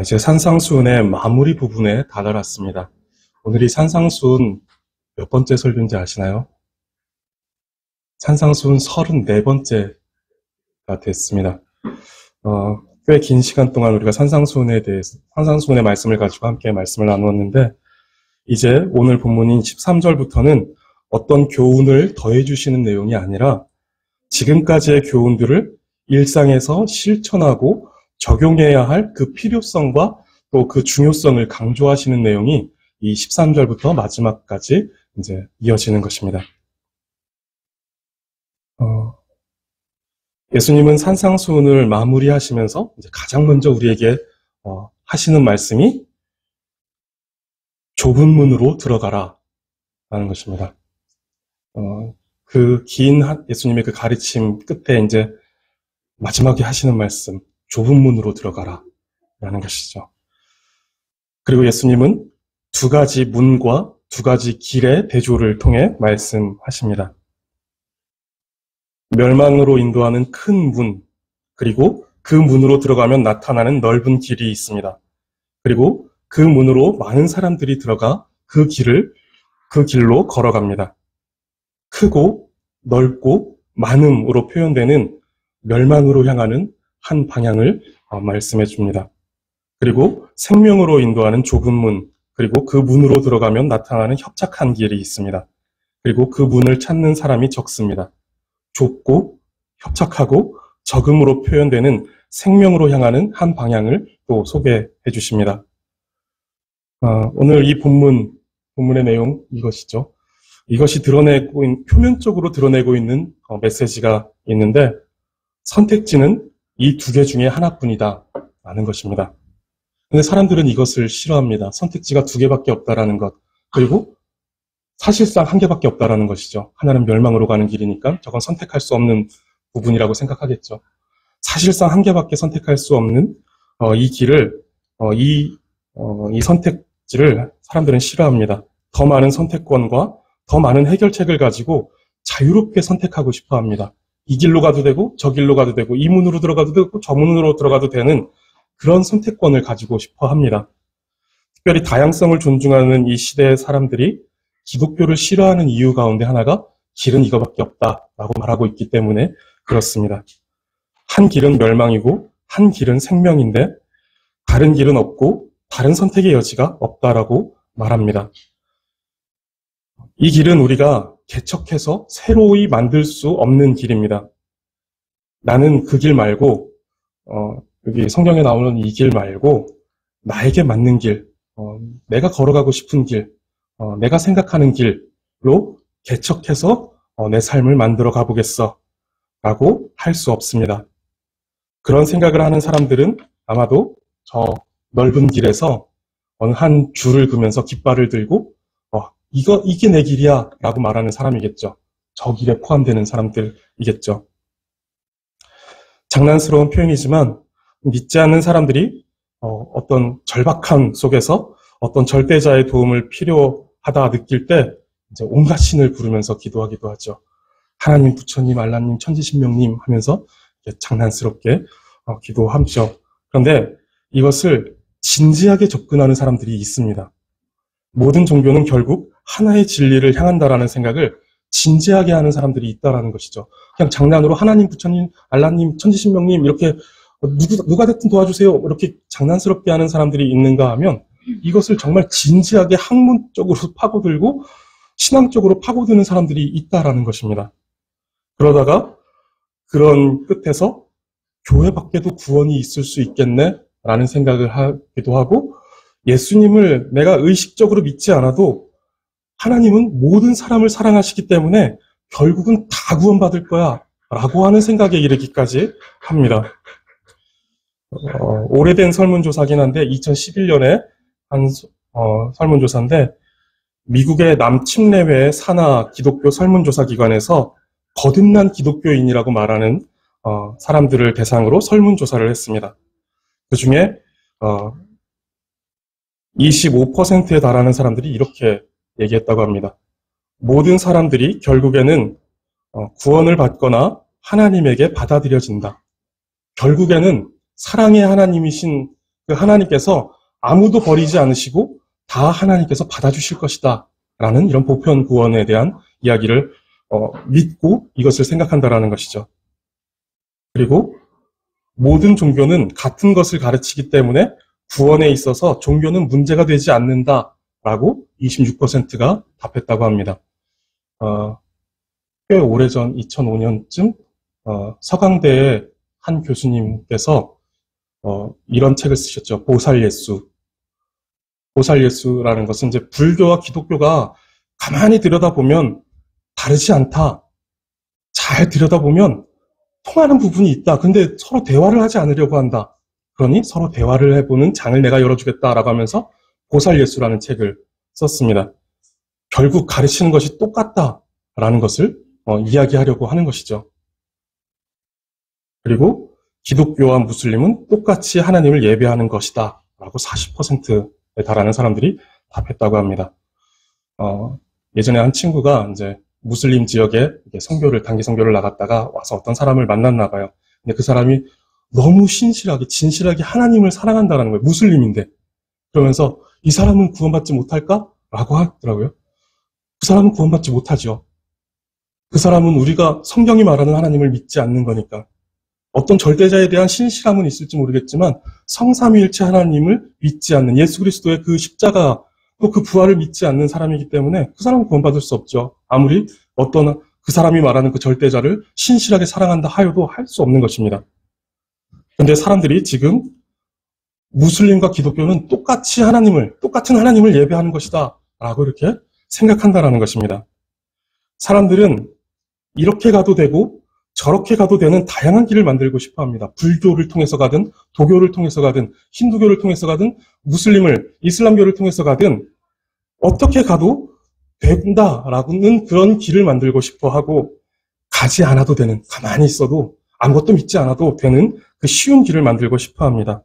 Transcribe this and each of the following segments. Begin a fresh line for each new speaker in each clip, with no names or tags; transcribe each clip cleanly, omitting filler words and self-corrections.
이제 산상수훈의 마무리 부분에 다다랐습니다. 오늘이 산상수훈 몇 번째 설교인지 아시나요? 산상수훈 34번째가 됐습니다. 꽤 긴 시간 동안 우리가 산상수훈에 대해서, 산상수훈의 말씀을 가지고 함께 말씀을 나누었는데, 이제 오늘 본문인 13절부터는 어떤 교훈을 더해주시는 내용이 아니라 지금까지의 교훈들을 일상에서 실천하고 적용해야 할 그 필요성과 또 그 중요성을 강조하시는 내용이 이 13절부터 마지막까지 이제 이어지는 것입니다. 예수님은 산상수훈을 마무리하시면서 이제 가장 먼저 우리에게 하시는 말씀이 좁은 문으로 들어가라 라는 것입니다. 그 긴 예수님의 그 가르침 끝에 이제 마지막에 하시는 말씀, 좁은 문으로 들어가라 라는 것이죠. 그리고 예수님은 두 가지 문과 두 가지 길의 대조를 통해 말씀하십니다. 멸망으로 인도하는 큰 문, 그리고 그 문으로 들어가면 나타나는 넓은 길이 있습니다. 그리고 그 문으로 많은 사람들이 들어가 그 길로 걸어갑니다. 크고 넓고 많음으로 표현되는 멸망으로 향하는 한 방향을 말씀해 줍니다. 그리고 생명으로 인도하는 좁은 문, 그리고 그 문으로 들어가면 나타나는 협착한 길이 있습니다. 그리고 그 문을 찾는 사람이 적습니다. 좁고 협착하고 적음으로 표현되는 생명으로 향하는 한 방향을 또 소개해 주십니다. 오늘 이 본문의 내용 이것이죠. 이것이 표면적으로 드러내고 있는 메시지가 있는데, 선택지는 이 두 개 중에 하나뿐이다 라는 것입니다. 근데 사람들은 이것을 싫어합니다. 선택지가 두 개밖에 없다라는 것, 그리고 사실상 한 개밖에 없다라는 것이죠. 하나는 멸망으로 가는 길이니까 저건 선택할 수 없는 부분이라고 생각하겠죠. 사실상 한 개밖에 선택할 수 없는 이 길을, 이 선택지를 사람들은 싫어합니다. 더 많은 선택권과 더 많은 해결책을 가지고 자유롭게 선택하고 싶어 합니다. 이 길로 가도 되고 저 길로 가도 되고 이 문으로 들어가도 되고 저 문으로 들어가도 되는 그런 선택권을 가지고 싶어 합니다. 특별히 다양성을 존중하는 이 시대의 사람들이 기독교를 싫어하는 이유 가운데 하나가 길은 이거밖에 없다라고 말하고 있기 때문에 그렇습니다. 한 길은 멸망이고 한 길은 생명인데 다른 길은 없고 다른 선택의 여지가 없다라고 말합니다. 이 길은 우리가 개척해서 새로이 만들 수 없는 길입니다. 나는 그 길 말고 여기 성경에 나오는 이 길 말고 나에게 맞는 길, 내가 걸어가고 싶은 길, 내가 생각하는 길로 개척해서 내 삶을 만들어 가보겠어 라고 할 수 없습니다. 그런 생각을 하는 사람들은 아마도 저 넓은 길에서 어느 한 줄을 그면서 깃발을 들고 이게 내 길이야 라고 말하는 사람이겠죠. 저 길에 포함되는 사람들이겠죠. 장난스러운 표현이지만 믿지 않는 사람들이 어떤 절박함 속에서 어떤 절대자의 도움을 필요하다 느낄 때 이제 온갖 신을 부르면서 기도하기도 하죠. 하나님, 부처님, 알라님, 천지신명님 하면서 장난스럽게 기도하죠. 그런데 이것을 진지하게 접근하는 사람들이 있습니다. 모든 종교는 결국 하나의 진리를 향한다라는 생각을 진지하게 하는 사람들이 있다라는 것이죠. 그냥 장난으로 하나님, 부처님, 알라님, 천지신명님 이렇게 누가 됐든 도와주세요 이렇게 장난스럽게 하는 사람들이 있는가 하면 이것을 정말 진지하게 학문적으로 파고들고 신앙적으로 파고드는 사람들이 있다라는 것입니다. 그러다가 그런 끝에서 교회 밖에도 구원이 있을 수 있겠네 라는 생각을 하기도 하고, 예수님을 내가 의식적으로 믿지 않아도 하나님은 모든 사람을 사랑하시기 때문에 결국은 다 구원받을 거야 라고 하는 생각에 이르기까지 합니다. 오래된 설문조사긴 한데 2011년에 한 설문조사인데, 미국의 남침레회 산하 기독교 설문조사 기관에서 거듭난 기독교인이라고 말하는 사람들을 대상으로 설문조사를 했습니다. 그 중에 25%에 달하는 사람들이 이렇게 얘기했다고 합니다. 모든 사람들이 결국에는 구원을 받거나 하나님에게 받아들여진다. 결국에는 사랑의 하나님이신 그 하나님께서 아무도 버리지 않으시고 다 하나님께서 받아주실 것이다 라는 이런 보편 구원에 대한 이야기를 믿고 이것을 생각한다라는 것이죠. 그리고 모든 종교는 같은 것을 가르치기 때문에 구원에 있어서 종교는 문제가 되지 않는다라고 26%가 답했다고 합니다. 꽤 오래전 2005년쯤 서강대의 한 교수님께서 이런 책을 쓰셨죠. 보살예수. 보살예수라는 것은 이제 불교와 기독교가 가만히 들여다보면 다르지 않다. 잘 들여다보면 통하는 부분이 있다. 근데 서로 대화를 하지 않으려고 한다. 그러니 서로 대화를 해보는 장을 내가 열어주겠다라고 하면서 보살예수라는 책을 썼습니다. 결국 가르치는 것이 똑같다라는 것을 이야기하려고 하는 것이죠. 그리고 기독교와 무슬림은 똑같이 하나님을 예배하는 것이다 라고 40%에 달하는 사람들이 답했다고 합니다. 예전에 한 친구가 이제 무슬림 지역에 단기 선교를 나갔다가 와서 어떤 사람을 만났나 봐요. 근데 그 사람이 너무 신실하게, 진실하게 하나님을 사랑한다는 거예요. 무슬림인데. 그러면서 이 사람은 구원받지 못할까? 라고 하더라고요. 그 사람은 구원받지 못하죠. 그 사람은 우리가 성경이 말하는 하나님을 믿지 않는 거니까. 어떤 절대자에 대한 신실함은 있을지 모르겠지만 성삼위일체 하나님을 믿지 않는 예수 그리스도의 그 십자가 또 그 부활을 믿지 않는 사람이기 때문에 그 사람은 구원받을 수 없죠. 아무리 어떤 그 사람이 말하는 그 절대자를 신실하게 사랑한다 하여도 할 수 없는 것입니다. 그런데 사람들이 지금 무슬림과 기독교는 똑같은 하나님을 예배하는 것이다 라고 이렇게 생각한다라는 것입니다. 사람들은 이렇게 가도 되고 저렇게 가도 되는 다양한 길을 만들고 싶어 합니다. 불교를 통해서 가든, 도교를 통해서 가든, 힌두교를 통해서 가든, 이슬람교를 통해서 가든, 어떻게 가도 된다라는 그런 길을 만들고 싶어 하고, 가지 않아도 되는, 가만히 있어도 아무것도 믿지 않아도 되는 그 쉬운 길을 만들고 싶어 합니다.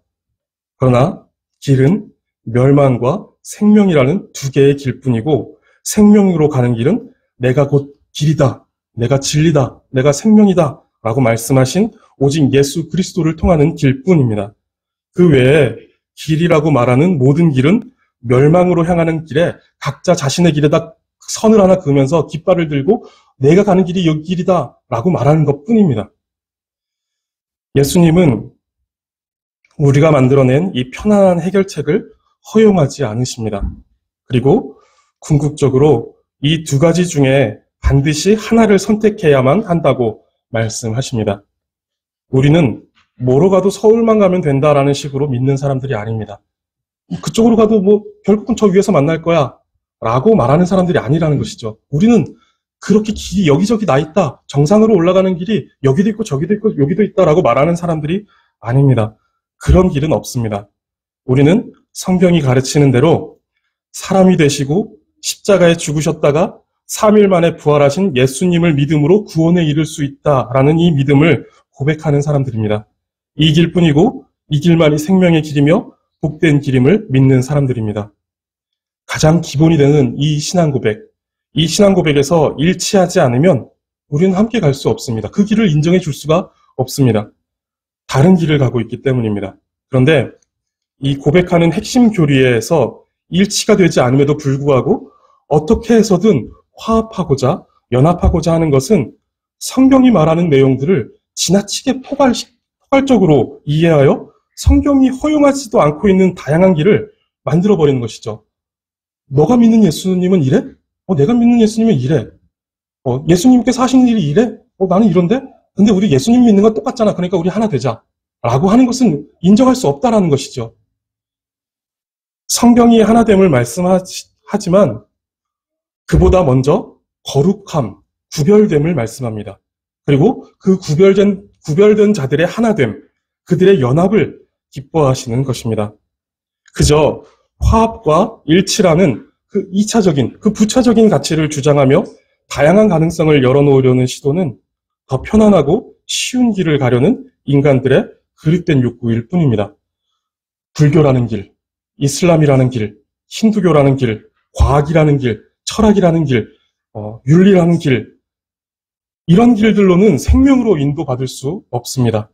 그러나 길은 멸망과 생명이라는 두 개의 길뿐이고, 생명으로 가는 길은 내가 곧 길이다. 내가 진리다, 내가 생명이다 라고 말씀하신 오직 예수 그리스도를 통하는 길뿐입니다. 그 외에 길이라고 말하는 모든 길은 멸망으로 향하는 길에 각자 자신의 길에다 선을 하나 그으면서 깃발을 들고 내가 가는 길이 여기 길이다 라고 말하는 것뿐입니다. 예수님은 우리가 만들어낸 이 편안한 해결책을 허용하지 않으십니다. 그리고 궁극적으로 이 두 가지 중에 반드시 하나를 선택해야만 한다고 말씀하십니다. 우리는 뭐로 가도 서울만 가면 된다라는 식으로 믿는 사람들이 아닙니다. 그쪽으로 가도 결국은 저 위에서 만날 거야 라고 말하는 사람들이 아니라는 것이죠. 우리는 그렇게 길이 여기저기 나 있다. 정상으로 올라가는 길이 여기도 있고 저기도 있고 여기도 있다라고 말하는 사람들이 아닙니다. 그런 길은 없습니다. 우리는 성경이 가르치는 대로 사람이 되시고 십자가에 죽으셨다가 3일 만에 부활하신 예수님을 믿음으로 구원에 이를 수 있다라는 이 믿음을 고백하는 사람들입니다. 이 길뿐이고 이 길만이 생명의 길이며 복된 길임을 믿는 사람들입니다. 가장 기본이 되는 이 신앙 고백에서 일치하지 않으면 우리는 함께 갈 수 없습니다. 그 길을 인정해 줄 수가 없습니다. 다른 길을 가고 있기 때문입니다. 그런데 이 고백하는 핵심 교리에서 일치가 되지 않음에도 불구하고 어떻게 해서든 화합하고자 연합하고자 하는 것은 성경이 말하는 내용들을 지나치게 포괄적으로 이해하여 성경이 허용하지도 않고 있는 다양한 길을 만들어버리는 것이죠. 너가 믿는 예수님은 이래? 내가 믿는 예수님은 이래. 예수님께서 하신 일이 이래? 나는 이런데? 근데 우리 예수님 믿는 건 똑같잖아. 그러니까 우리 하나 되자. 라고 하는 것은 인정할 수 없다라는 것이죠. 성경이 하나됨을 말씀하지만 그보다 먼저 거룩함, 구별됨을 말씀합니다. 그리고 그 구별된 자들의 하나됨, 그들의 연합을 기뻐하시는 것입니다. 그저 화합과 일치라는 그 2차적인, 그 부차적인 가치를 주장하며 다양한 가능성을 열어놓으려는 시도는 더 편안하고 쉬운 길을 가려는 인간들의 그릇된 욕구일 뿐입니다. 불교라는 길, 이슬람이라는 길, 힌두교라는 길, 과학이라는 길, 철학이라는 길, 윤리라는 길, 이런 길들로는 생명으로 인도받을 수 없습니다.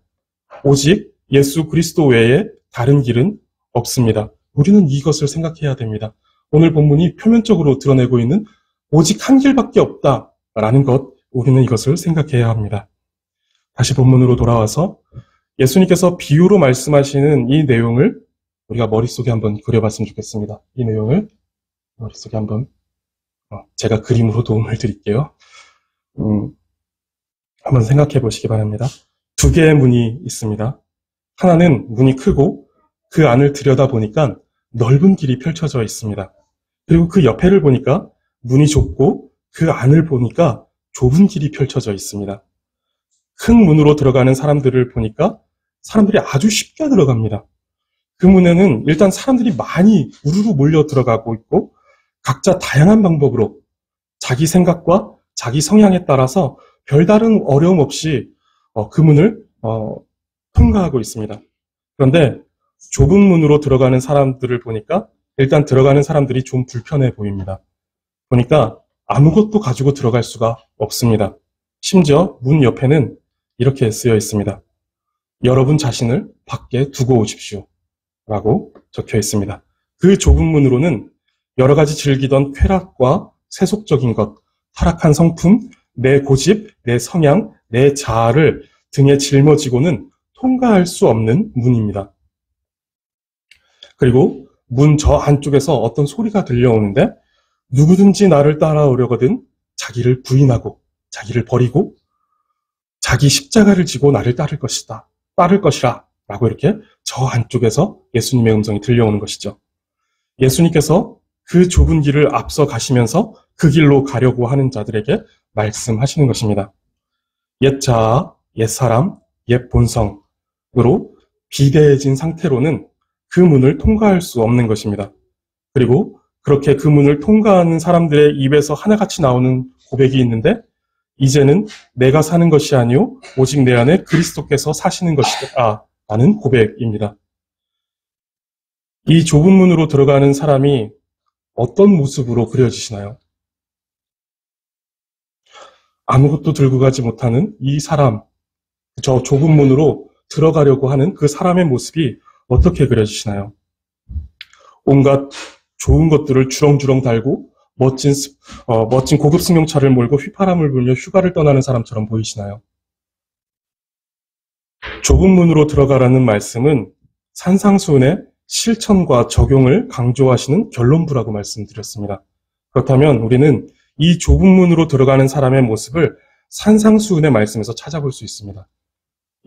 오직 예수 그리스도 외에 다른 길은 없습니다. 우리는 이것을 생각해야 됩니다. 오늘 본문이 표면적으로 드러내고 있는 오직 한 길밖에 없다라는 것, 우리는 이것을 생각해야 합니다. 다시 본문으로 돌아와서 예수님께서 비유로 말씀하시는 이 내용을 우리가 머릿속에 한번 그려봤으면 좋겠습니다. 이 내용을 머릿속에 한번 제가 그림으로 도움을 드릴게요. 한번 생각해 보시기 바랍니다. 두 개의 문이 있습니다. 하나는 문이 크고 그 안을 들여다보니까 넓은 길이 펼쳐져 있습니다. 그리고 그 옆에를 보니까 문이 좁고 그 안을 보니까 좁은 길이 펼쳐져 있습니다. 큰 문으로 들어가는 사람들을 보니까 사람들이 아주 쉽게 들어갑니다. 그 문에는 일단 사람들이 많이 우르르 몰려 들어가고 있고 각자 다양한 방법으로 자기 생각과 자기 성향에 따라서 별다른 어려움 없이 그 문을 통과하고 있습니다. 그런데 좁은 문으로 들어가는 사람들을 보니까 일단 들어가는 사람들이 좀 불편해 보입니다. 보니까 아무것도 가지고 들어갈 수가 없습니다. 심지어 문 옆에는 이렇게 쓰여 있습니다. 여러분 자신을 밖에 두고 오십시오. 라고 적혀 있습니다. 그 좁은 문으로는 여러 가지 즐기던 쾌락과 세속적인 것, 타락한 성품, 내 고집, 내 성향, 내 자아를 등에 짊어지고는 통과할 수 없는 문입니다. 그리고 문 저 안쪽에서 어떤 소리가 들려오는데 누구든지 나를 따라오려거든 자기를 부인하고 자기를 버리고 자기 십자가를 지고 나를 따를 것이라 라고 이렇게 저 안쪽에서 예수님의 음성이 들려오는 것이죠. 예수님께서 그 좁은 길을 앞서 가시면서 그 길로 가려고 하는 자들에게 말씀하시는 것입니다. 옛 자아, 옛 사람, 옛 본성으로 비대해진 상태로는 그 문을 통과할 수 없는 것입니다. 그리고 그렇게 그 문을 통과하는 사람들의 입에서 하나같이 나오는 고백이 있는데 이제는 내가 사는 것이 아니요 오직 내 안에 그리스도께서 사시는 것이다 라는 고백입니다. 이 좁은 문으로 들어가는 사람이 어떤 모습으로 그려지시나요? 아무것도 들고 가지 못하는 이 사람, 저 좁은 문으로 들어가려고 하는 그 사람의 모습이 어떻게 그려지시나요? 온갖 좋은 것들을 주렁주렁 달고 멋진 고급 승용차를 몰고 휘파람을 불며 휴가를 떠나는 사람처럼 보이시나요? 좁은 문으로 들어가라는 말씀은 산상수훈의 실천과 적용을 강조하시는 결론부라고 말씀드렸습니다. 그렇다면 우리는 이 좁은 문으로 들어가는 사람의 모습을 산상수훈의 말씀에서 찾아볼 수 있습니다.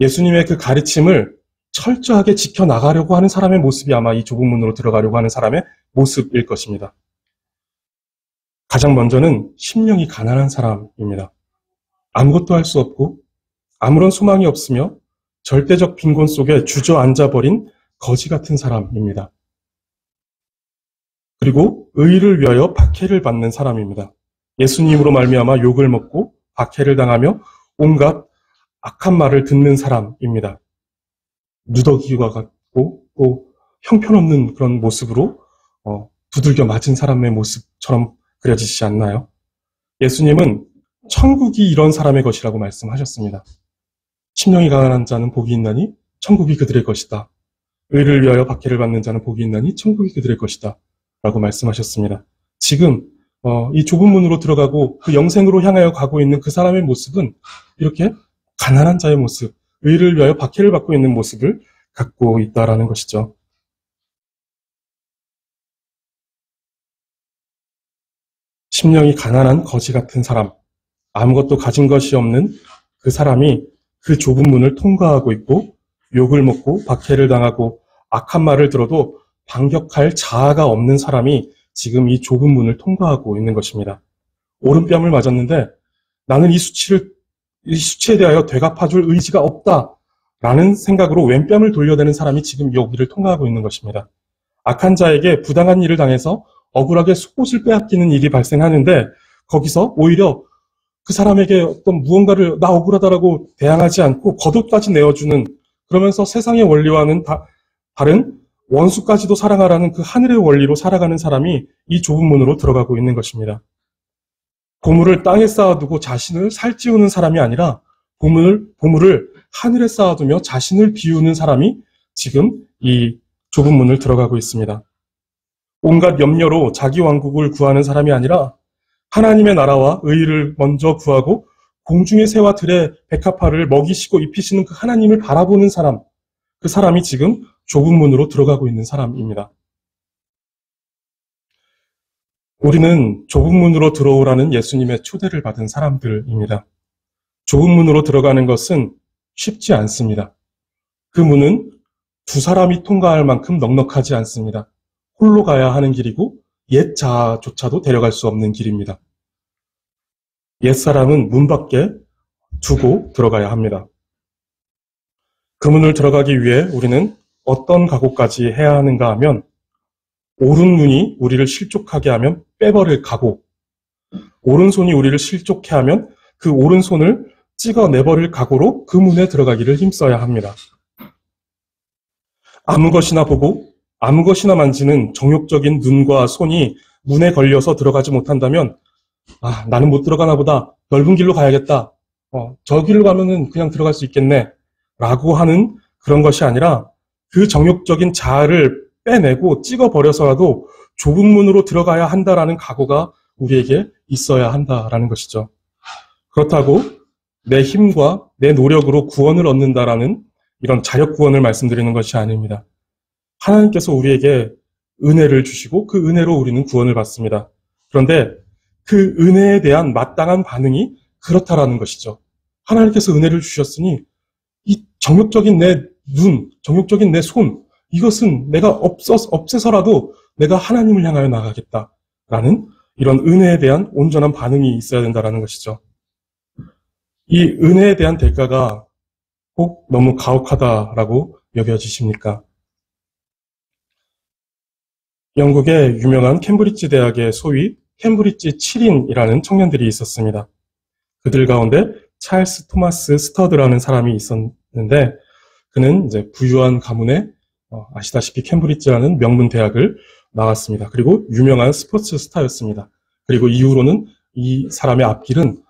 예수님의 그 가르침을 철저하게 지켜나가려고 하는 사람의 모습이 아마 이 좁은 문으로 들어가려고 하는 사람의 모습일 것입니다. 가장 먼저는 심령이 가난한 사람입니다. 아무것도 할 수 없고 아무런 소망이 없으며 절대적 빈곤 속에 주저앉아버린 거지 같은 사람입니다. 그리고 의를 위하여 박해를 받는 사람입니다. 예수님으로 말미암아 욕을 먹고 박해를 당하며 온갖 악한 말을 듣는 사람입니다. 누더기와 같고 또 형편없는 그런 모습으로 두들겨 맞은 사람의 모습처럼 그려지지 않나요? 예수님은 천국이 이런 사람의 것이라고 말씀하셨습니다. 심령이 가난한 자는 복이 있나니 천국이 그들의 것이다. 의를 위하여 박해를 받는 자는 복이 있나니 천국이 그들의 것이다. 라고 말씀하셨습니다. 지금 이 좁은 문으로 들어가고 그 영생으로 향하여 가고 있는 그 사람의 모습은 이렇게 가난한 자의 모습, 의를 위하여 박해를 받고 있는 모습을 갖고 있다라는 것이죠. 심령이 가난한 거지 같은 사람, 아무것도 가진 것이 없는 그 사람이 그 좁은 문을 통과하고 있고 욕을 먹고 박해를 당하고 악한 말을 들어도 반격할 자아가 없는 사람이 지금 이 좁은 문을 통과하고 있는 것입니다. 오른뺨을 맞았는데 나는 이 수치에 대하여 되갚아줄 의지가 없다라는 생각으로 왼뺨을 돌려대는 사람이 지금 여기를 통과하고 있는 것입니다. 악한 자에게 부당한 일을 당해서 억울하게 속옷을 빼앗기는 일이 발생하는데 거기서 오히려 그 사람에게 어떤 무언가를 나 억울하다라고 대항하지 않고 겉옷까지 내어주는, 그러면서 세상의 원리와는 다른 원수까지도 사랑하라는 그 하늘의 원리로 살아가는 사람이 이 좁은 문으로 들어가고 있는 것입니다. 보물을 땅에 쌓아두고 자신을 살찌우는 사람이 아니라 보물을 하늘에 쌓아두며 자신을 비우는 사람이 지금 이 좁은 문을 들어가고 있습니다. 온갖 염려로 자기 왕국을 구하는 사람이 아니라 하나님의 나라와 의를 먼저 구하고 공중의 새와 들의 백합화를 먹이시고 입히시는 그 하나님을 바라보는 사람, 그 사람이 지금 좁은 문으로 들어가고 있는 사람입니다. 우리는 좁은 문으로 들어오라는 예수님의 초대를 받은 사람들입니다. 좁은 문으로 들어가는 것은 쉽지 않습니다. 그 문은 두 사람이 통과할 만큼 넉넉하지 않습니다. 홀로 가야 하는 길이고 옛 자아조차도 데려갈 수 없는 길입니다. 옛사람은 문 밖에 두고 들어가야 합니다. 그 문을 들어가기 위해 우리는 어떤 각오까지 해야 하는가 하면 옳은 눈이 우리를 실족하게 하면 빼버릴 각오, 오른손이 우리를 실족해 하면 그 오른손을 찍어내버릴 각오로 그 문에 들어가기를 힘써야 합니다. 아무 것이나 보고 아무 것이나 만지는 정욕적인 눈과 손이 문에 걸려서 들어가지 못한다면 나는 못 들어가나 보다. 넓은 길로 가야겠다. 저 길로 가면은 그냥 들어갈 수 있겠네. 라고 하는 그런 것이 아니라 그 정욕적인 자아를 빼내고 찍어버려서라도 좁은 문으로 들어가야 한다라는 각오가 우리에게 있어야 한다라는 것이죠. 그렇다고 내 힘과 내 노력으로 구원을 얻는다라는 이런 자력 구원을 말씀드리는 것이 아닙니다. 하나님께서 우리에게 은혜를 주시고 그 은혜로 우리는 구원을 받습니다. 그런데 그 은혜에 대한 마땅한 반응이 그렇다라는 것이죠. 하나님께서 은혜를 주셨으니 이 정욕적인 내 눈, 정욕적인 내 손, 이것은 내가 없애서라도 내가 하나님을 향하여 나가겠다라는 이런 은혜에 대한 온전한 반응이 있어야 된다라는 것이죠. 이 은혜에 대한 대가가 꼭 너무 가혹하다라고 여겨지십니까? 영국의 유명한 캠브리지 대학의 소위 캠브리지 7인이라는 청년들이 있었습니다. 그들 가운데 찰스 토마스 스터드라는 사람이 있었는데 그는 이제 부유한 가문에 아시다시피 캠브리지라는 명문 대학을 나왔습니다. 그리고 유명한 스포츠 스타였습니다. 그리고 이후로는 이 사람의 앞길은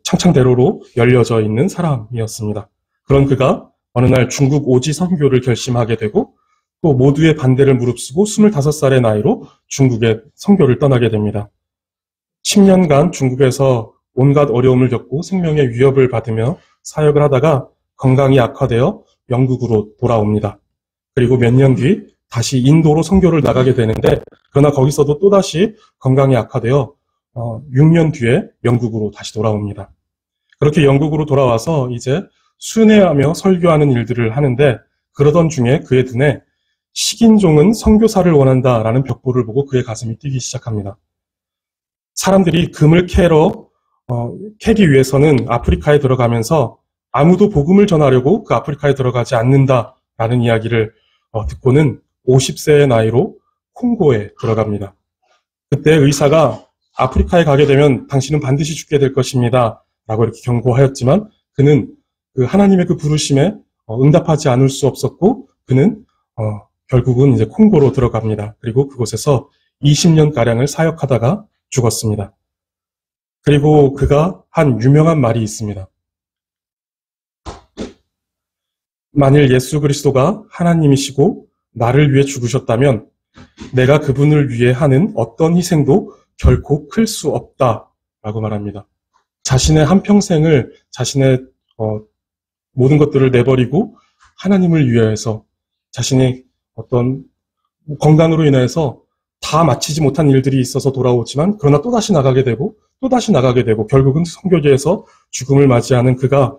창창대로로 열려져 있는 사람이었습니다. 그런 그가 어느 날 중국 오지 선교를 결심하게 되고 또 모두의 반대를 무릅쓰고 25살의 나이로 중국의 선교를 떠나게 됩니다. 10년간 중국에서 온갖 어려움을 겪고 생명의 위협을 받으며 사역을 하다가 건강이 악화되어 영국으로 돌아옵니다. 그리고 몇 년 뒤 다시 인도로 선교를 나가게 되는데 그러나 거기서도 또다시 건강이 악화되어 6년 뒤에 영국으로 다시 돌아옵니다. 그렇게 영국으로 돌아와서 이제 순회하며 설교하는 일들을 하는데 그러던 중에 그의 눈에 식인종은 선교사를 원한다라는 벽보를 보고 그의 가슴이 뛰기 시작합니다. 사람들이 금을 캐기 위해서는 아프리카에 들어가면서 아무도 복음을 전하려고 그 아프리카에 들어가지 않는다라는 이야기를 듣고는 50세의 나이로 콩고에 들어갑니다. 그때 의사가 아프리카에 가게 되면 당신은 반드시 죽게 될 것입니다. 라고 이렇게 경고하였지만 그는 그 하나님의 그 부르심에 응답하지 않을 수 없었고 그는 결국은 이제 콩고로 들어갑니다. 그리고 그곳에서 20년가량을 사역하다가 죽었습니다. 그리고 그가 한 유명한 말이 있습니다. 만일 예수 그리스도가 하나님이시고 나를 위해 죽으셨다면 내가 그분을 위해 하는 어떤 희생도 결코 클 수 없다라고 말합니다. 자신의 한평생을 자신의 모든 것들을 내버리고 하나님을 위해서 자신의 어떤 건강으로 인해서 다 마치지 못한 일들이 있어서 돌아오지만 그러나 또다시 나가게 되고 결국은 선교지에서 죽음을 맞이하는 그가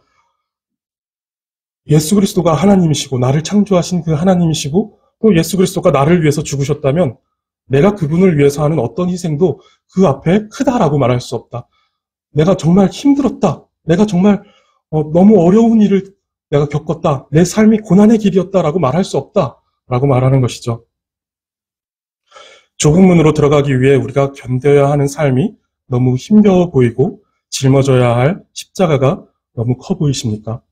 예수 그리스도가 하나님이시고 나를 창조하신 그 하나님이시고 또 예수 그리스도가 나를 위해서 죽으셨다면 내가 그분을 위해서 하는 어떤 희생도 그 앞에 크다라고 말할 수 없다. 내가 정말 힘들었다. 내가 정말 너무 어려운 일을 내가 겪었다. 내 삶이 고난의 길이었다라고 말할 수 없다라고 말하는 것이죠. 좁은 문으로 들어가기 위해 우리가 견뎌야 하는 삶이 너무 힘겨워 보이고 짊어져야 할 십자가가 너무 커 보이십니까?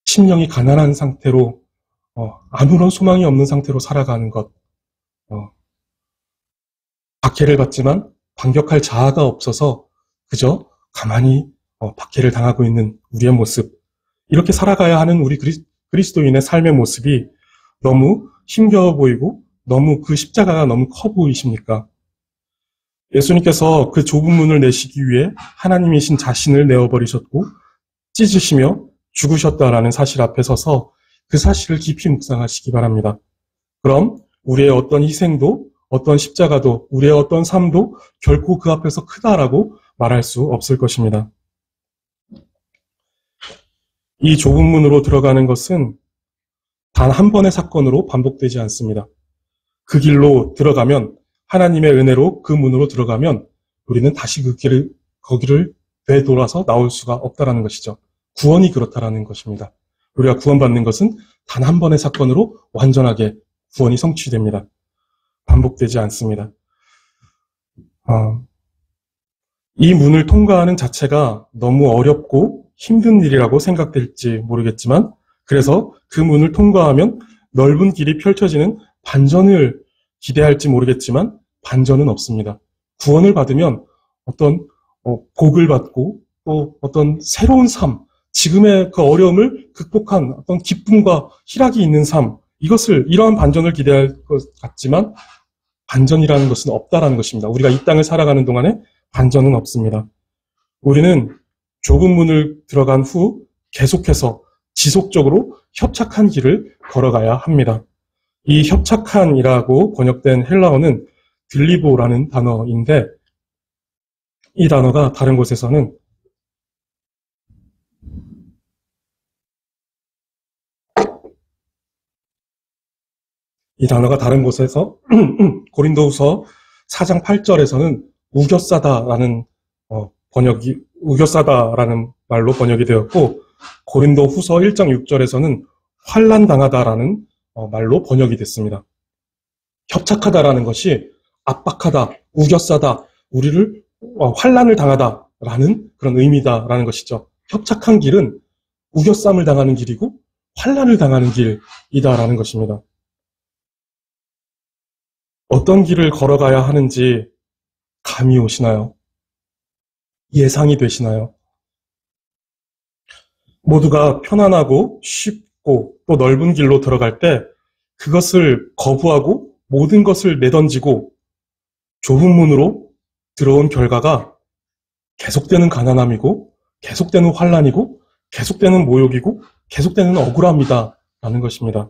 심령이 가난한 상태로 아무런 소망이 없는 상태로 살아가는 것, 박해를 받지만 반격할 자아가 없어서 그저 가만히 박해를 당하고 있는 우리의 모습, 이렇게 살아가야 하는 우리 그리스도인의 삶의 모습이 너무 힘겨워 보이고 너무 그 십자가가 너무 커 보이십니까? 예수님께서 그 좁은 문을 내시기 위해 하나님이신 자신을 내어버리셨고 찢으시며 죽으셨다라는 사실 앞에 서서 그 사실을 깊이 묵상하시기 바랍니다. 그럼 우리의 어떤 희생도 어떤 십자가도 우리의 어떤 삶도 결코 그 앞에서 크다라고 말할 수 없을 것입니다. 이 좁은 문으로 들어가는 것은 단 한 번의 사건으로 반복되지 않습니다. 그 길로 들어가면 하나님의 은혜로 그 문으로 들어가면 우리는 다시 거기를 되돌아서 나올 수가 없다라는 것이죠. 구원이 그렇다라는 것입니다. 우리가 구원받는 것은 단 한 번의 사건으로 완전하게 구원이 성취됩니다. 반복되지 않습니다. 이 문을 통과하는 자체가 너무 어렵고 힘든 일이라고 생각될지 모르겠지만 그래서 그 문을 통과하면 넓은 길이 펼쳐지는 반전을 기대할지 모르겠지만 반전은 없습니다. 구원을 받으면 어떤 복을 받고 또 어떤 새로운 삶, 지금의 그 어려움을 극복한 어떤 기쁨과 희락이 있는 삶, 이러한 반전을 기대할 것 같지만 반전이라는 것은 없다라는 것입니다. 우리가 이 땅을 살아가는 동안에 반전은 없습니다. 우리는 좁은 문을 들어간 후 계속해서 지속적으로 협착한 길을 걸어가야 합니다. 이 협착한이라고 번역된 헬라어는 들리보라는 단어인데 이 단어가 다른 곳에서는 고린도후서 4장 8절에서는 우겨싸다라는 우겨싸다라는 말로 번역이 되었고 고린도후서 1장 6절에서는 환난당하다라는 말로 번역이 됐습니다. 협착하다라는 것이 압박하다, 우겨싸다, 우리를 환난을 당하다라는 그런 의미다라는 것이죠. 협착한 길은 우겨쌈을 당하는 길이고 환난을 당하는 길이다라는 것입니다. 어떤 길을 걸어가야 하는지 감이 오시나요? 예상이 되시나요? 모두가 편안하고 쉽고 또 넓은 길로 들어갈 때 그것을 거부하고 모든 것을 내던지고 좁은 문으로 들어온 결과가 계속되는 가난함이고 계속되는 환난이고 계속되는 모욕이고 계속되는 억울함이다 라는 것입니다.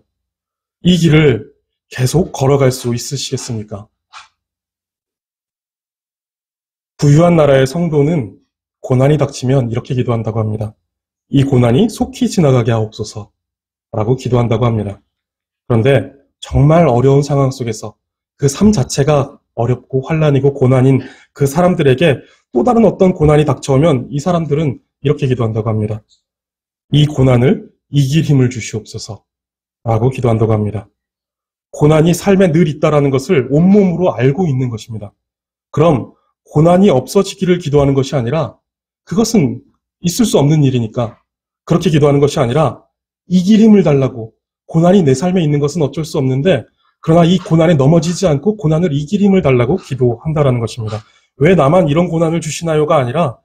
이 길을 계속 걸어갈 수 있으시겠습니까? 부유한 나라의 성도는 고난이 닥치면 이렇게 기도한다고 합니다. 이 고난이 속히 지나가게 하옵소서라고 기도한다고 합니다. 그런데 정말 어려운 상황 속에서 그 삶 자체가 어렵고 환난이고 고난인 그 사람들에게 또 다른 어떤 고난이 닥쳐오면 이 사람들은 이렇게 기도한다고 합니다. 이 고난을 이길 힘을 주시옵소서라고 기도한다고 합니다. 고난이 삶에 늘 있다는 것을 온몸으로 알고 있는 것입니다. 그럼 고난이 없어지기를 기도하는 것이 아니라 그것은 있을 수 없는 일이니까 그렇게 기도하는 것이 아니라 이길 힘을 달라고 고난이 내 삶에 있는 것은 어쩔 수 없는데 그러나 이 고난에 넘어지지 않고 고난을 이길 힘을 달라고 기도한다라는 것입니다. 왜 나만 이런 고난을 주시나요가 아니라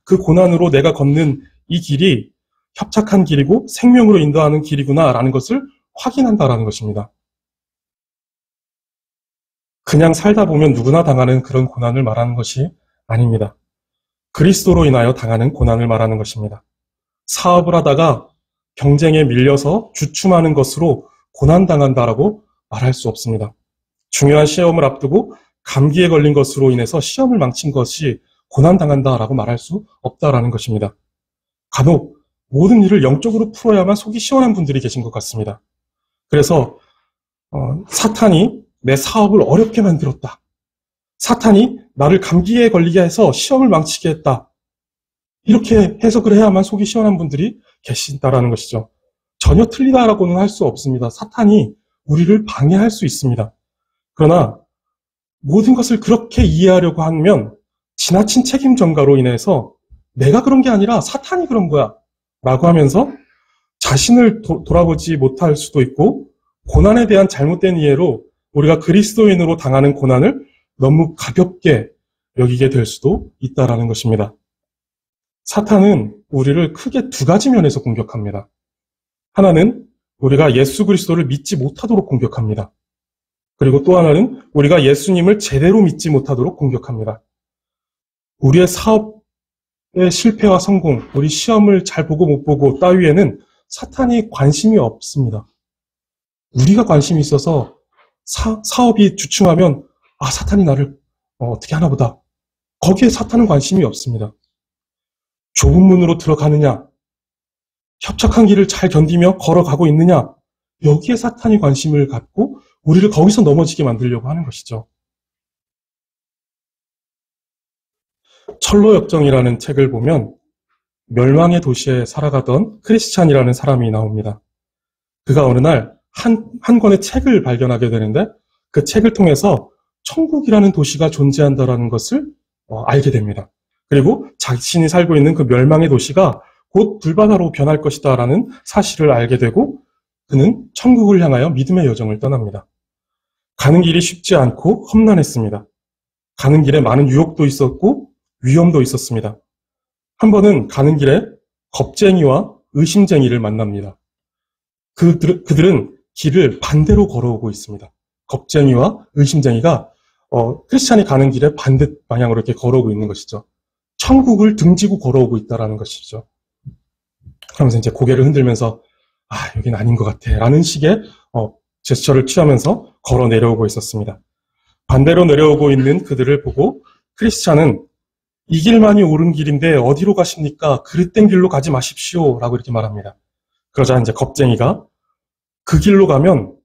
그 고난으로 내가 걷는 이 길이 협착한 길이고 생명으로 인도하는 길이구나라는 것을 확인한다라는 것입니다. 그냥 살다 보면 누구나 당하는 그런 고난을 말하는 것이 아닙니다. 그리스도로 인하여 당하는 고난을 말하는 것입니다. 사업을 하다가 경쟁에 밀려서 주춤하는 것으로 고난당한다라고 말할 수 없습니다. 중요한 시험을 앞두고 감기에 걸린 것으로 인해서 시험을 망친 것이 고난당한다라고 말할 수 없다라는 것입니다. 간혹 모든 일을 영적으로 풀어야만 속이 시원한 분들이 계신 것 같습니다. 그래서 사탄이 내 사업을 어렵게 만들었다. 사탄이 나를 감기에 걸리게 해서 시험을 망치게 했다. 이렇게 해석을 해야만 속이 시원한 분들이 계신다라는 것이죠. 전혀 틀리다라고는 할 수 없습니다. 사탄이 우리를 방해할 수 있습니다. 그러나 모든 것을 그렇게 이해하려고 하면 지나친 책임 전가로 인해서 내가 그런 게 아니라 사탄이 그런 거야 라고 하면서 자신을 돌아보지 못할 수도 있고 고난에 대한 잘못된 이해로 우리가 그리스도인으로 당하는 고난을 너무 가볍게 여기게 될 수도 있다라는 것입니다. 사탄은 우리를 크게 두 가지 면에서 공격합니다. 하나는 우리가 예수 그리스도를 믿지 못하도록 공격합니다. 그리고 또 하나는 우리가 예수님을 제대로 믿지 못하도록 공격합니다. 우리의 사업의 실패와 성공, 우리 시험을 잘 보고 못 보고 따위에는 사탄이 관심이 없습니다. 우리가 관심이 있어서 사업이 주춤하면 사탄이 나를 어떻게 하나 보다. 거기에 사탄은 관심이 없습니다. 좁은 문으로 들어가느냐, 협착한 길을 잘 견디며 걸어가고 있느냐, 여기에 사탄이 관심을 갖고 우리를 거기서 넘어지게 만들려고 하는 것이죠. 철로역정이라는 책을 보면 멸망의 도시에 살아가던 크리스찬이라는 사람이 나옵니다. 그가 어느 날 한 권의 책을 발견하게 되는데 그 책을 통해서 천국이라는 도시가 존재한다는 것을 알게 됩니다. 그리고 자신이 살고 있는 그 멸망의 도시가 곧 불바다로 변할 것이다 라는 사실을 알게 되고 그는 천국을 향하여 믿음의 여정을 떠납니다. 가는 길이 쉽지 않고 험난했습니다. 가는 길에 많은 유혹도 있었고 위험도 있었습니다. 한 번은 가는 길에 겁쟁이와 의심쟁이를 만납니다. 그들은 길을 반대로 걸어오고 있습니다. 겁쟁이와 의심쟁이가 크리스찬이 가는 길에 반대 방향으로 이렇게 걸어오고 있는 것이죠. 천국을 등지고 걸어오고 있다라는 것이죠. 그러면서 이제 고개를 흔들면서 여긴 아닌 것 같아 라는 식의 제스처를 취하면서 걸어 내려오고 있었습니다. 반대로 내려오고 있는 그들을 보고 크리스찬은 이 길만이 옳은 길인데 어디로 가십니까? 그릇된 길로 가지 마십시오 라고 이렇게 말합니다. 그러자 이제 겁쟁이가 그 길로 가면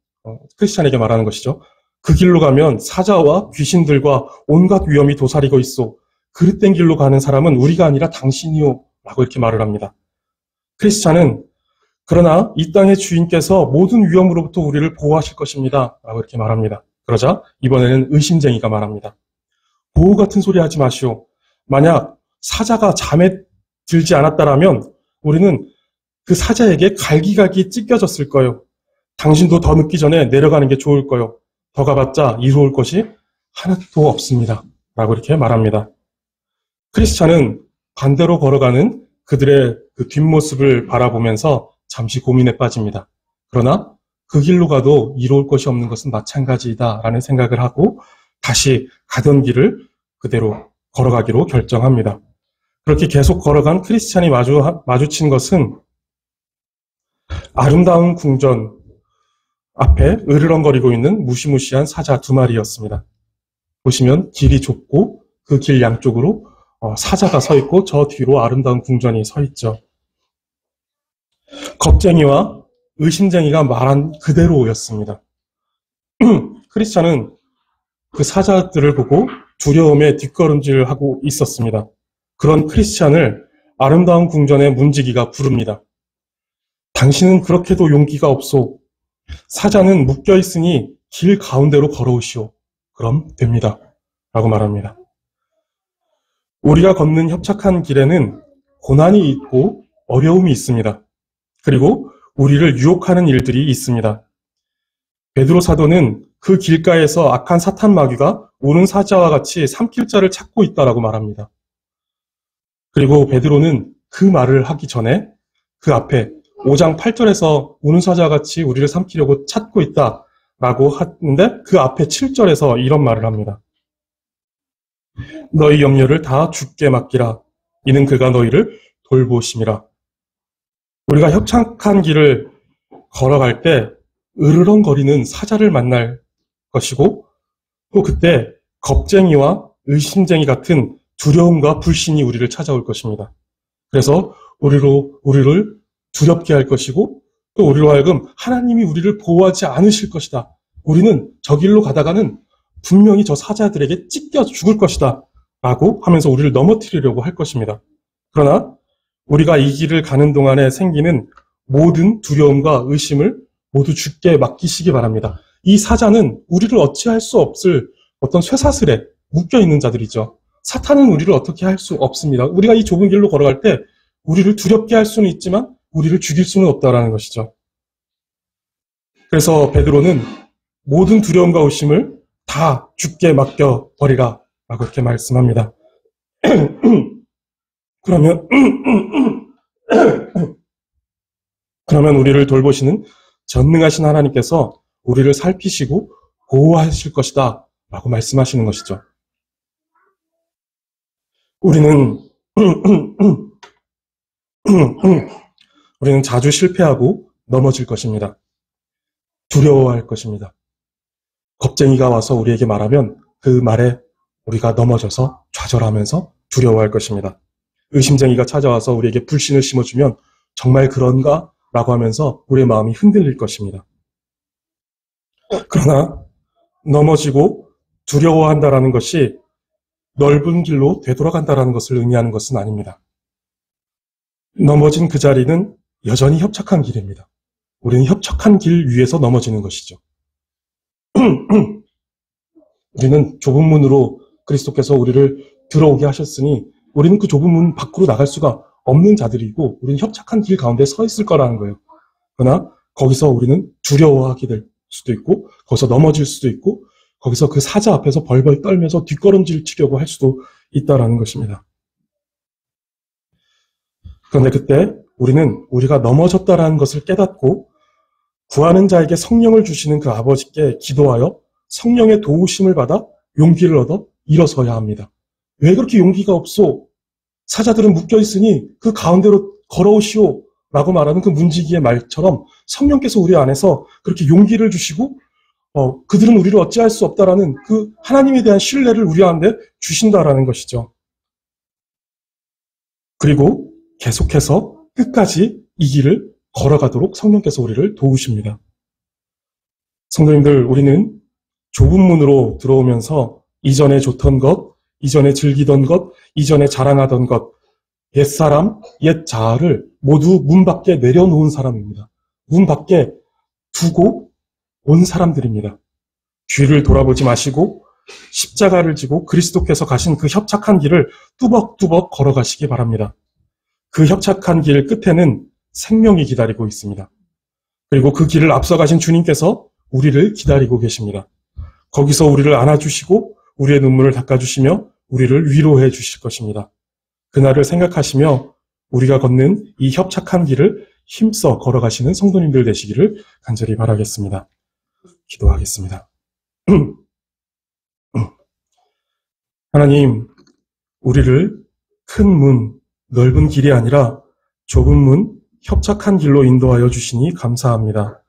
크리스찬에게 말하는 것이죠. 그 길로 가면 사자와 귀신들과 온갖 위험이 도사리고 있어. 그릇된 길로 가는 사람은 우리가 아니라 당신이요 라고 이렇게 말을 합니다. 크리스찬은 그러나 이 땅의 주인께서 모든 위험으로부터 우리를 보호하실 것입니다 라고 이렇게 말합니다. 그러자 이번에는 의심쟁이가 말합니다. 보호 같은 소리 하지 마시오. 만약 사자가 잠에 들지 않았다라면 우리는 그 사자에게 갈기갈기 찢겨졌을 거예요. 당신도 더 늦기 전에 내려가는 게 좋을 거예요. 더 가봤자 이루어올 것이 하나도 없습니다 라고 이렇게 말합니다. 크리스찬은 반대로 걸어가는 그들의 그 뒷모습을 바라보면서 잠시 고민에 빠집니다. 그러나 그 길로 가도 이루어올 것이 없는 것은 마찬가지이다라는 생각을 하고 다시 가던 길을 그대로 걸어가기로 결정합니다. 그렇게 계속 걸어간 크리스찬이 마주친 것은 아름다운 궁전 앞에 으르렁거리고 있는 무시무시한 사자 2마리였습니다. 보시면 길이 좁고 그 길 양쪽으로 사자가 서 있고 저 뒤로 아름다운 궁전이 서 있죠. 겁쟁이와 의심쟁이가 말한 그대로였습니다. 크리스찬은 그 사자들을 보고 두려움에 뒷걸음질하고 있었습니다. 그런 크리스찬을 아름다운 궁전의 문지기가 부릅니다. 당신은 그렇게도 용기가 없소. 사자는 묶여있으니 길 가운데로 걸어오시오. 그럼 됩니다. 라고 말합니다. 우리가 걷는 협착한 길에는 고난이 있고 어려움이 있습니다. 그리고 우리를 유혹하는 일들이 있습니다. 베드로 사도는 그 길가에서 악한 사탄 마귀가 우는 사자와 같이 삼킬 자를 찾고 있다라고 말합니다. 그리고 베드로는 그 말을 하기 전에 그 앞에 5장 8절에서 우는 사자와 같이 우리를 삼키려고 찾고 있다라고 하는데 그 앞에 7절에서 이런 말을 합니다. 너희 염려를 다 주께 맡기라. 이는 그가 너희를 돌보심이라. 우리가 협착한 길을 걸어갈 때 으르렁거리는 사자를 만날 것이고 또 그때 겁쟁이와 의심쟁이 같은 두려움과 불신이 우리를 찾아올 것입니다. 그래서 우리를 두렵게 할 것이고 또 우리로 하여금 하나님이 우리를 보호하지 않으실 것이다. 우리는 저 길로 가다가는 분명히 저 사자들에게 찢겨 죽을 것이다. 라고 하면서 우리를 넘어뜨리려고 할 것입니다. 그러나 우리가 이 길을 가는 동안에 생기는 모든 두려움과 의심을 모두 주께 맡기시기 바랍니다. 이 사자는 우리를 어찌할 수 없을 어떤 쇠사슬에 묶여있는 자들이죠. 사탄은 우리를 어떻게 할 수 없습니다. 우리가 이 좁은 길로 걸어갈 때 우리를 두렵게 할 수는 있지만 우리를 죽일 수는 없다라는 것이죠. 그래서 베드로는 모든 두려움과 의심을 다 주께 맡겨버리라 라고 이렇게 말씀합니다. 그러면 우리를 돌보시는 전능하신 하나님께서 우리를 살피시고 보호하실 것이다 라고 말씀하시는 것이죠. 우리는 자주 실패하고 넘어질 것입니다. 두려워할 것입니다. 겁쟁이가 와서 우리에게 말하면 그 말에 우리가 넘어져서 좌절하면서 두려워할 것입니다. 의심쟁이가 찾아와서 우리에게 불신을 심어주면 정말 그런가? 라고 하면서 우리의 마음이 흔들릴 것입니다. 그러나 넘어지고 두려워한다라는 것이 넓은 길로 되돌아간다라는 것을 의미하는 것은 아닙니다. 넘어진 그 자리는 여전히 협착한 길입니다. 우리는 협착한 길 위에서 넘어지는 것이죠. 우리는 좁은 문으로 그리스도께서 우리를 들어오게 하셨으니 우리는 그 좁은 문 밖으로 나갈 수가 없는 자들이고 우리는 협착한 길 가운데 서 있을 거라는 거예요. 그러나 거기서 우리는 두려워하게 될 수도 있고 거기서 넘어질 수도 있고 거기서 그 사자 앞에서 벌벌 떨면서 뒷걸음질 치려고 할 수도 있다라는 것입니다. 그런데 그때 우리는 우리가 넘어졌다라는 것을 깨닫고 구하는 자에게 성령을 주시는 그 아버지께 기도하여 성령의 도우심을 받아 용기를 얻어 일어서야 합니다. 왜 그렇게 용기가 없소? 사자들은 묶여있으니 그 가운데로 걸어오시오 라고 말하는 그 문지기의 말처럼 성령께서 우리 안에서 그렇게 용기를 주시고 그들은 우리를 어찌할 수 없다라는 그 하나님에 대한 신뢰를 우리 안에 주신다라는 것이죠. 그리고 계속해서 끝까지 이 길을 걸어가도록 성령께서 우리를 도우십니다. 성도님들, 우리는 좁은 문으로 들어오면서 이전에 좋던 것, 이전에 즐기던 것, 이전에 자랑하던 것, 옛사람, 옛 자아를 모두 문 밖에 내려놓은 사람입니다. 문 밖에 두고 온 사람들입니다. 뒤를 돌아보지 마시고 십자가를 지고 그리스도께서 가신 그 협착한 길을 뚜벅뚜벅 걸어가시기 바랍니다. 그 협착한 길 끝에는 생명이 기다리고 있습니다. 그리고 그 길을 앞서가신 주님께서 우리를 기다리고 계십니다. 거기서 우리를 안아주시고 우리의 눈물을 닦아주시며 우리를 위로해 주실 것입니다. 그날을 생각하시며 우리가 걷는 이 협착한 길을 힘써 걸어가시는 성도님들 되시기를 간절히 바라겠습니다. 기도하겠습니다. 하나님, 우리를 큰 문, 넓은 길이 아니라 좁은 문, 협착한 길로 인도하여 주시니 감사합니다.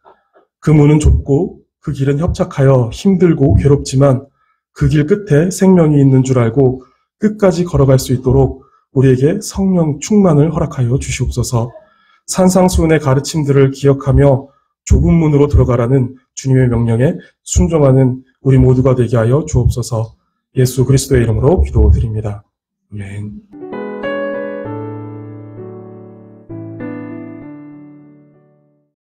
그 문은 좁고 그 길은 협착하여 힘들고 괴롭지만 그 길 끝에 생명이 있는 줄 알고 끝까지 걸어갈 수 있도록 우리에게 성령 충만을 허락하여 주시옵소서. 산상수훈의 가르침들을 기억하며 좁은 문으로 들어가라는 주님의 명령에 순종하는 우리 모두가 되게 하여 주옵소서. 예수 그리스도의 이름으로 기도드립니다. 아멘.